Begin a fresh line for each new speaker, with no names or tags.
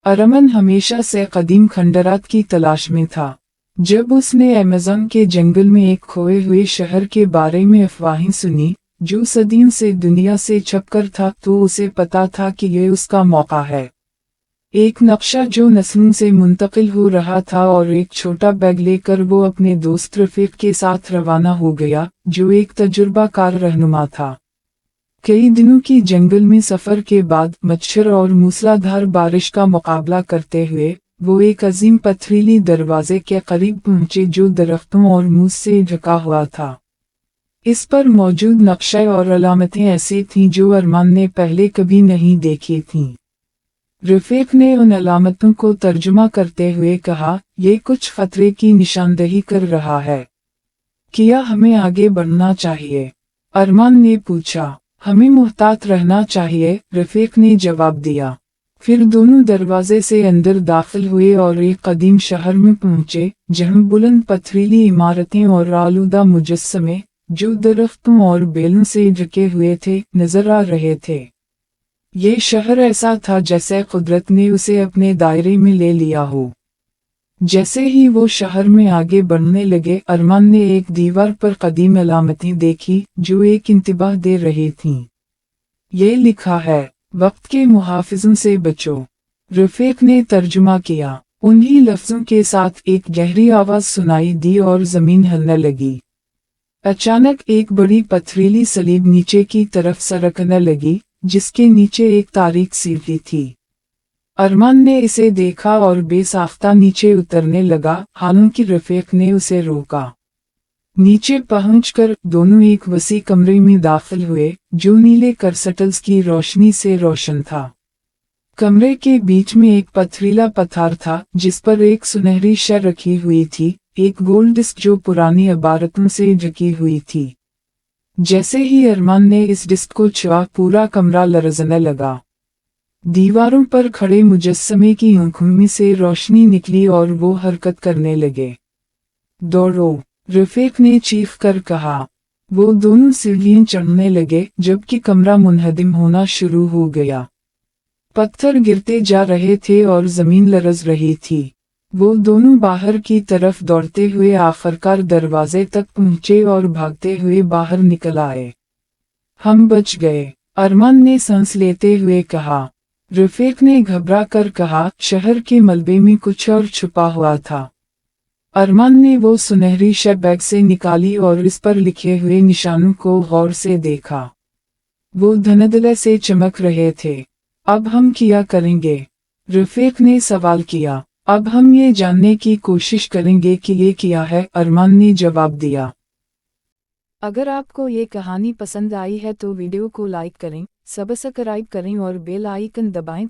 अरमान हमेशा से कदीम खंडरात की तलाश में था। जब उसने अमेज़न के जंगल में एक खोए हुए शहर के बारे में अफवाहें सुनी, जो सदियों से दुनिया से छिपकर था, तो उसे पता था कि ये उसका मौका है। एक नक्शा जो नस्लों से मुंतकिल हो रहा था, और एक छोटा बैग लेकर वो अपने दोस्त रफीक के साथ रवाना हो गया, जो एक तजुर्बाकार रहनुमा था। कई दिनों की जंगल में सफर के बाद, मच्छर और मूसलाधार बारिश का मुकाबला करते हुए, वो एक अजीम पथरीली दरवाजे के करीब पहुंचे जो दरख्तों और मूस से ढका हुआ था। इस पर मौजूद नक्शे और अलामतें ऐसी थीं जो अरमान ने पहले कभी नहीं देखी थीं। रफीक ने उन अलामतों को तर्जुमा करते हुए कहा, ये कुछ खतरे की निशानदही कर रहा है। क्या हमें आगे बढ़ना चाहिए? अरमान ने पूछा। हमें मुहतात रहना चाहिए, रफीक ने जवाब दिया। फिर दोनों दरवाजे से अंदर दाखिल हुए और एक कदीम शहर में पहुंचे, जहां बुलंद पथरीली इमारतें और आलूदा मुजस्समे, जो दरख्तों और बेलों से ढके हुए थे, नजर आ रहे थे। ये शहर ऐसा था जैसे कुदरत ने उसे अपने दायरे में ले लिया हो। जैसे ही वो शहर में आगे बढ़ने लगे, अरमान ने एक दीवार पर कदीम अलामतें देखी, जो एक इंतबाह दे रही थीं। ये लिखा है, वक्त के मुहाफिजों से बचो। रफीक ने तर्जुमा किया। उन्हीं लफ्जों के साथ एक गहरी आवाज सुनाई दी और जमीन हिलने लगी। अचानक एक बड़ी पथरीली सलीब नीचे की तरफ सरकने लगी, जिसके नीचे एक तारीक सीढ़ी थी। अरमान ने इसे देखा और बेसाख्ता नीचे उतरने लगा, हालांकि रफीक ने उसे रोका। नीचे पहुंचकर दोनों एक वसी कमरे में दाखिल हुए, जो नीले करसटल्स की रोशनी से रोशन था। कमरे के बीच में एक पथरीला पत्थर था, जिस पर एक सुनहरी शय रखी हुई थी, एक गोल डिस्क जो पुरानी इबारतों से ढकी हुई थी। जैसे ही अरमान ने इस डिस्क को छुआ, पूरा कमरा लरजने लगा। दीवारों पर खड़े मुजस्समे की आंखों में से रोशनी निकली और वो हरकत करने लगे। दौड़ो, रफीक ने चीख कर कहा। वो दोनों सीढ़ियां चढ़ने लगे, जबकि कमरा मुनहदिम होना शुरू हो गया। पत्थर गिरते जा रहे थे और जमीन लरज रही थी। वो दोनों बाहर की तरफ दौड़ते हुए आखिरकार दरवाजे तक पहुंचे और भागते हुए बाहर निकल आए। हम बच गए, अरमान ने सांस लेते हुए कहा। रफीक ने घबरा कर कहा, शहर के मलबे में कुछ और छुपा हुआ था। अरमान ने वो सुनहरी शय बैग से निकाली और इस पर लिखे हुए निशानों को गौर से देखा। वो धुंधले से चमक रहे थे। अब हम क्या करेंगे? रफीक ने सवाल किया। अब हम ये जानने की कोशिश करेंगे कि ये क्या है, अरमान ने जवाब दिया। अगर आपको ये कहानी पसंद आई है तो वीडियो को लाइक करें, सब्सक्राइब करें और बेल आइकन दबाएं